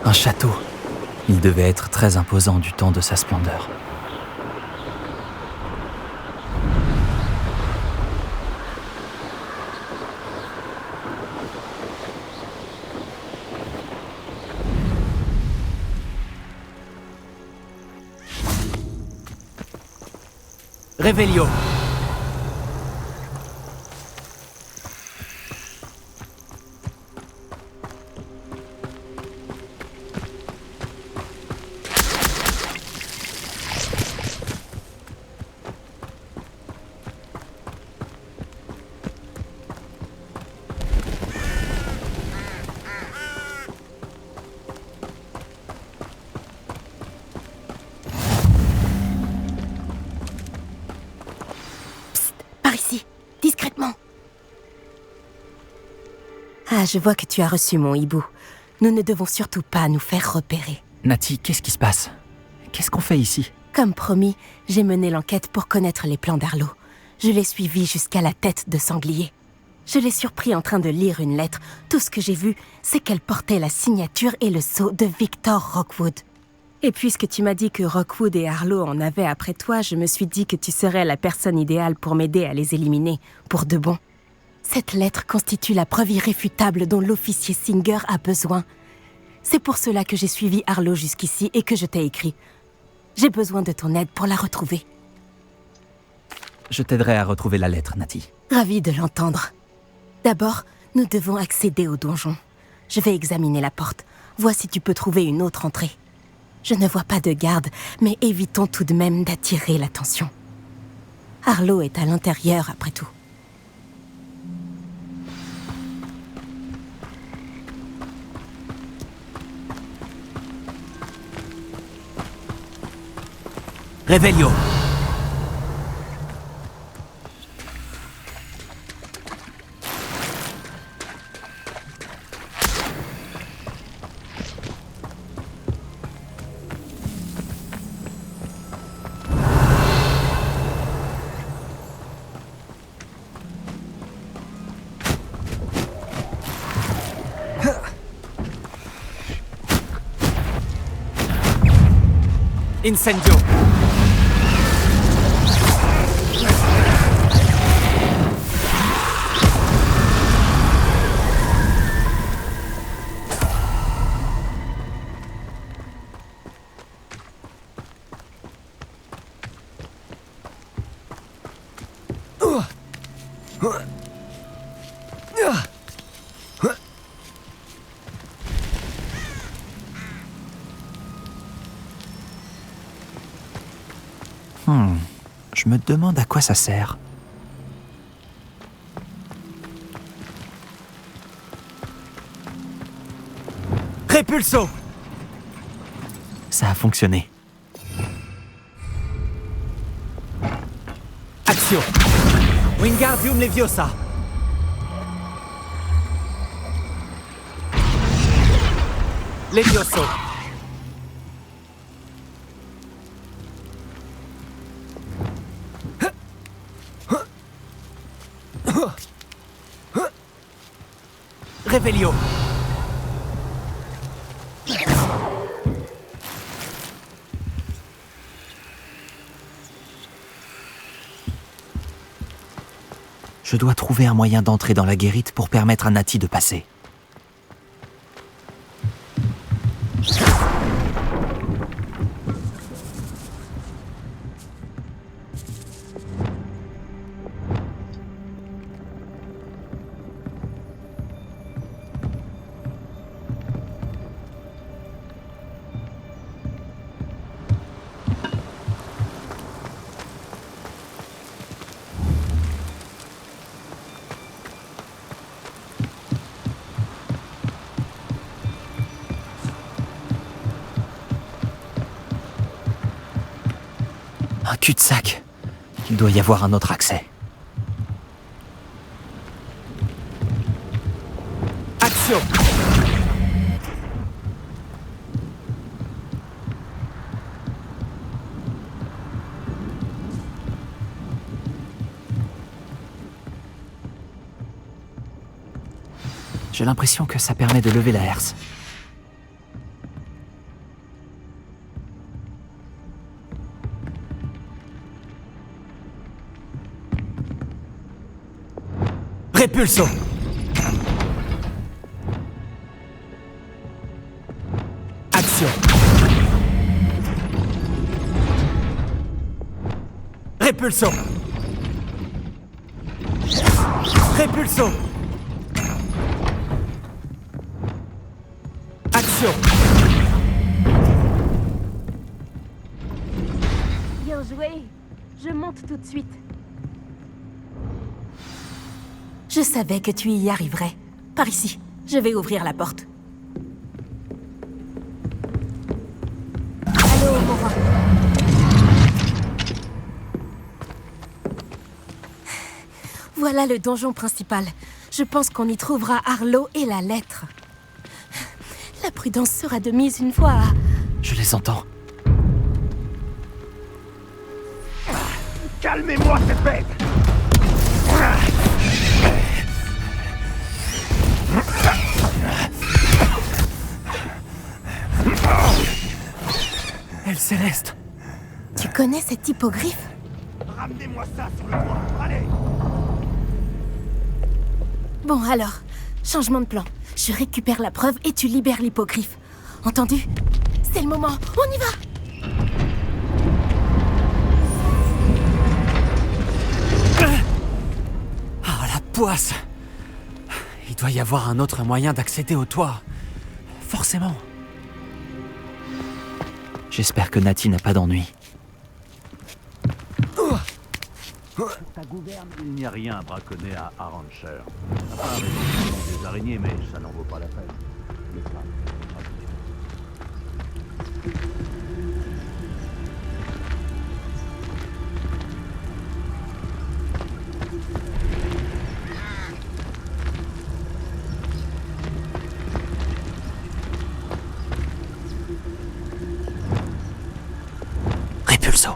Un château. Il devait être très imposant du temps de sa splendeur. Réveillon. Ah, je vois que tu as reçu mon hibou. Nous ne devons surtout pas nous faire repérer. Nati, qu'est-ce qui se passe? Qu'est-ce qu'on fait ici? Comme promis, j'ai mené l'enquête pour connaître les plans d'Arlo. Je l'ai suivi jusqu'à la tête de sanglier. Je l'ai surpris en train de lire une lettre. Tout ce que j'ai vu, c'est qu'elle portait la signature et le sceau de Victor Rockwood. Et puisque tu m'as dit que Rockwood et Arlo en avaient après toi, je me suis dit que tu serais la personne idéale pour m'aider à les éliminer, pour de bon. Cette lettre constitue la preuve irréfutable dont l'officier Singer a besoin. C'est pour cela que j'ai suivi Arlo jusqu'ici et que je t'ai écrit. J'ai besoin de ton aide pour la retrouver. Je t'aiderai à retrouver la lettre, Nati. Ravie de l'entendre. D'abord, nous devons accéder au donjon. Je vais examiner la porte. Vois si tu peux trouver une autre entrée. Je ne vois pas de garde, mais évitons tout de même d'attirer l'attention. Arlo est à l'intérieur, après tout. Réveillon. Incendio. Je me demande à quoi ça sert. Répulso! Ça a fonctionné. Action! Wingardium Leviosa. Levioso. Revelio. Je dois trouver un moyen d'entrer dans la guérite pour permettre à Nati de passer. Un cul-de-sac. Il doit y avoir un autre accès. Action! J'ai l'impression que ça permet de lever la herse. Répulso! Action! Répulso! Répulso! Action! Bien joué. Je monte tout de suite. Je savais que tu y arriverais. Par ici, je vais ouvrir la porte. Allô, mon roi. Voilà le donjon principal. Je pense qu'on y trouvera Arlo et la lettre. La prudence sera de mise une fois à... Je les entends. Calmez-moi cette bête! Elle Céleste. Tu connais cette hippogriffe? Ramenez-moi ça sur le toit, allez! Bon alors, changement de plan. Je récupère la preuve et tu libères l'hippogriffe. Entendu? C'est le moment, on y va! Ah, la poisse! Il doit y avoir un autre moyen d'accéder au toit. Forcément. J'espère que Nati n'a pas d'ennui. Ta gouverne, il n'y a rien à braconner à Arrancher. À part des araignées, mais ça n'en vaut pas la peine. Les femmes. Répulso.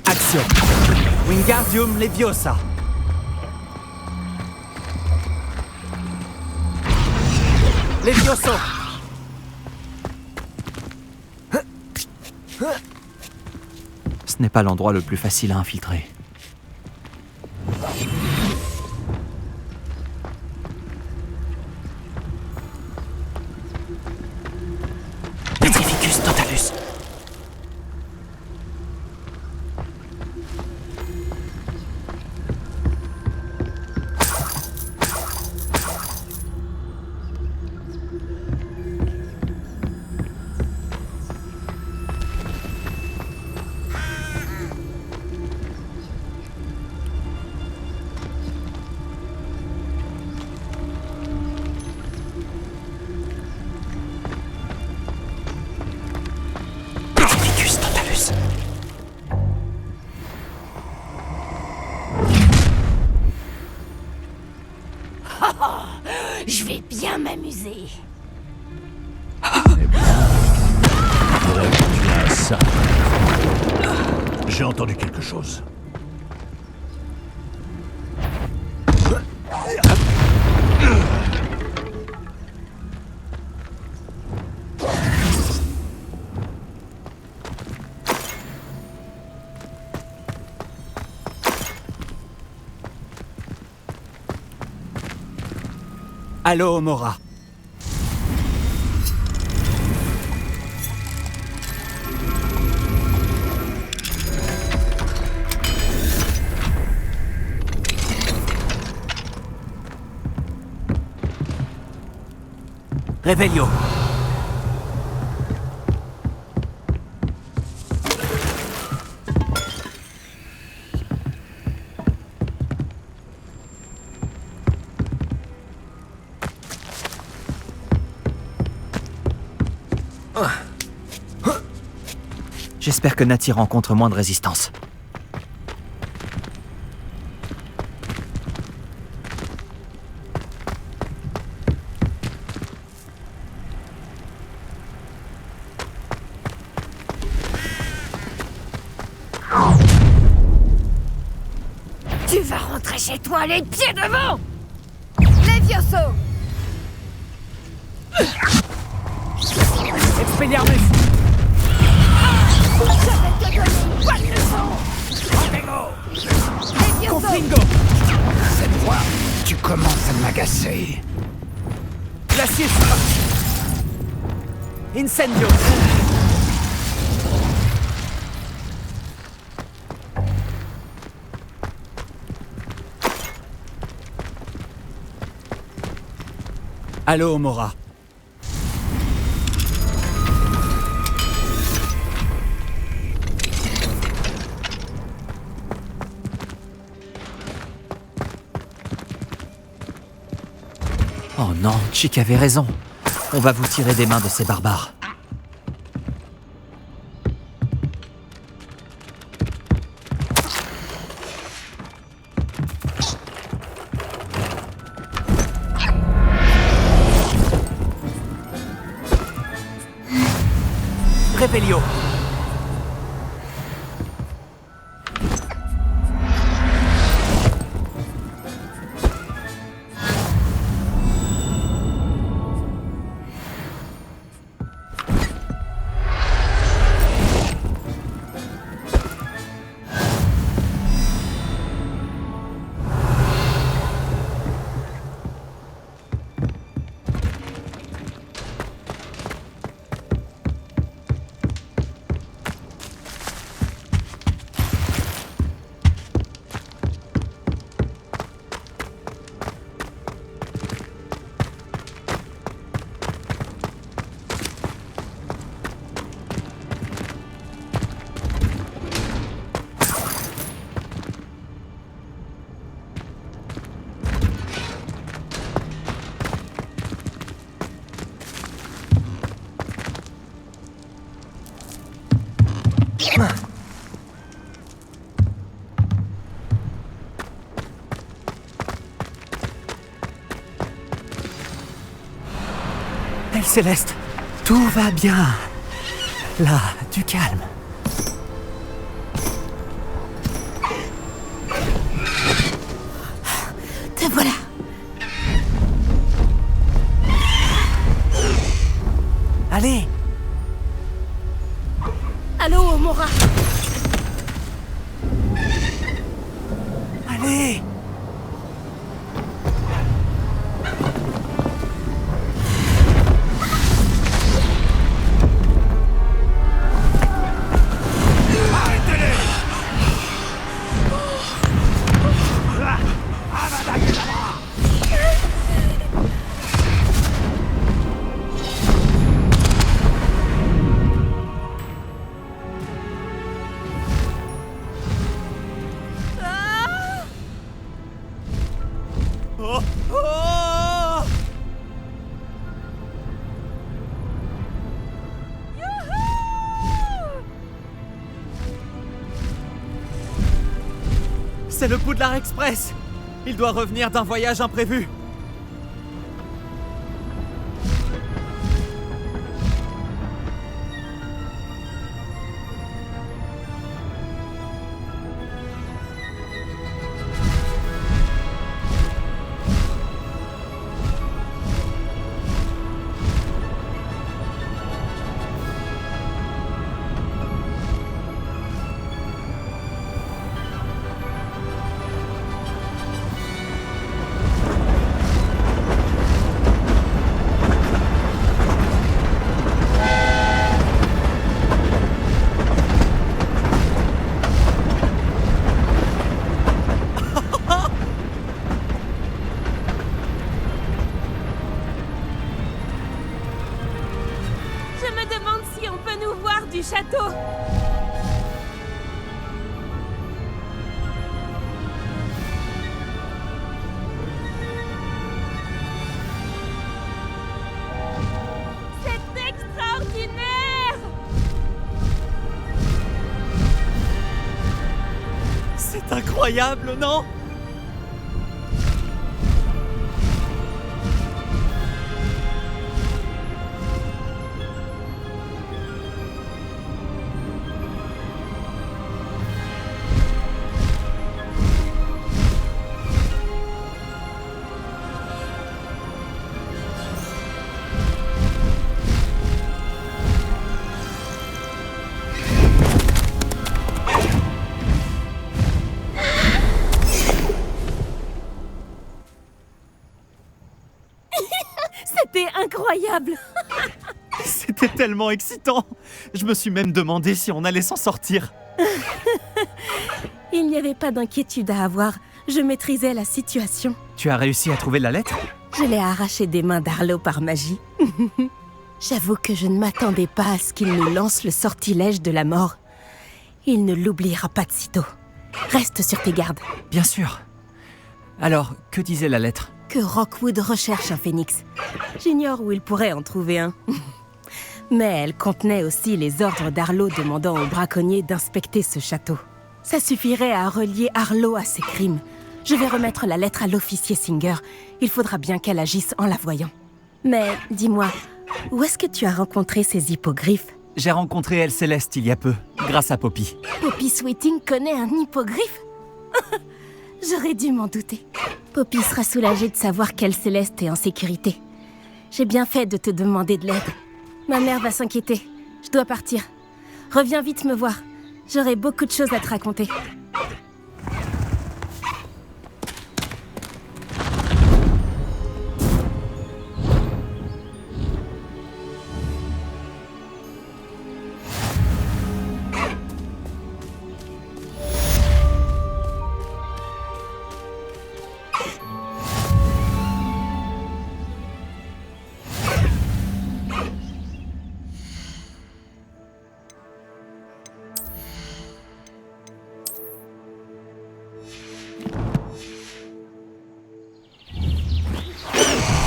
Action! Wingardium Leviosa! Levioso! Ce n'est pas l'endroit le plus facile à infiltrer. Petrificus Totalus! Je vais bien m'amuser. Eh bien, faudrait que tu as ça. J'ai entendu quelque chose. Allô, Mora. Revelio. J'espère que Nati rencontre moins de résistance. Tu vas rentrer chez toi les pieds devant! Levioso! Expelliarmus! Je vais te donner une bonne leçon! Levioso! Confringo! Cette fois, tu commences à m'agacer. Glacius! Incendio! Allô, Mora. Oh non, Chick avait raison. On va vous tirer des mains de ces barbares. Revelio. Belle Céleste, tout va bien. Là, du calme. Te voilà! Allez, Allô, Mora! allez. Oh, oh. C'est le Poudlard Express. Il doit revenir d'un voyage imprévu. château! C'est extraordinaire! C'est incroyable, non? C'était incroyable! C'était tellement excitant. Je me suis même demandé si on allait s'en sortir. Il n'y avait pas d'inquiétude à avoir. Je maîtrisais la situation. Tu as réussi à trouver la lettre? Je l'ai arrachée des mains d'Arlo par magie. J'avoue que je ne m'attendais pas à ce qu'il nous lance le sortilège de la mort. Il ne l'oubliera pas de sitôt. Reste sur tes gardes. Bien sûr. Alors, que disait la lettre? Que Rockwood recherche un phénix. J'ignore où il pourrait en trouver un. Mais elle contenait aussi les ordres d'Arlo demandant aux braconniers d'inspecter ce château. Ça suffirait à relier Arlo à ses crimes. Je vais remettre la lettre à l'officier Singer. Il faudra bien qu'elle agisse en la voyant. Mais dis-moi, où est-ce que tu as rencontré ces hippogriffes? J'ai rencontré Elle Céleste il y a peu, grâce à Poppy. Poppy Sweeting connaît un hippogriffe? J'aurais dû m'en douter. Poppy sera soulagée de savoir qu'Elle Céleste est en sécurité. J'ai bien fait de te demander de l'aide. Ma mère va s'inquiéter. Je dois partir. Reviens vite me voir. J'aurai beaucoup de choses à te raconter.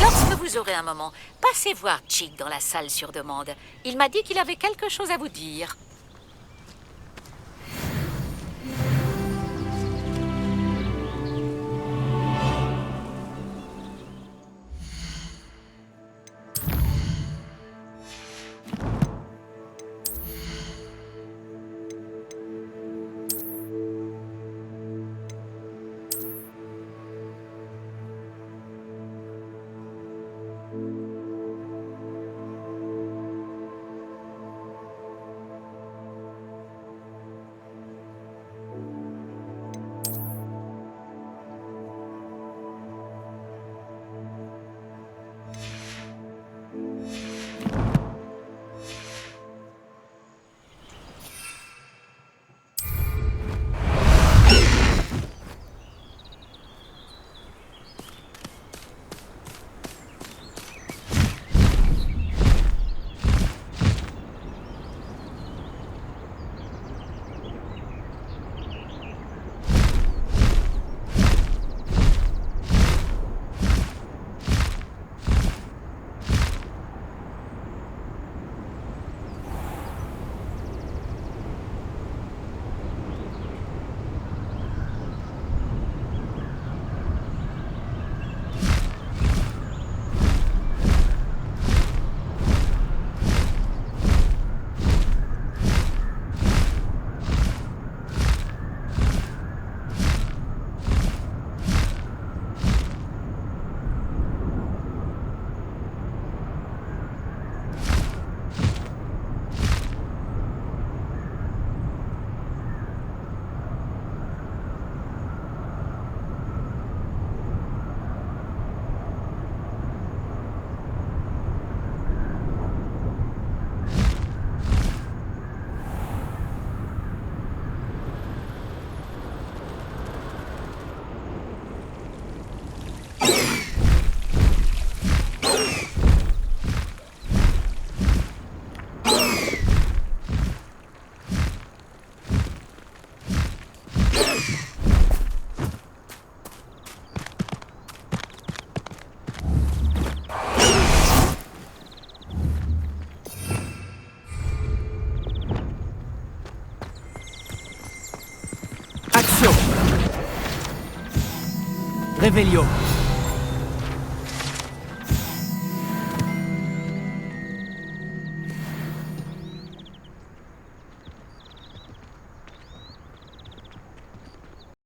Lorsque vous aurez un moment, passez voir Chick dans la salle sur demande. Il m'a dit qu'il avait quelque chose à vous dire. Revelio.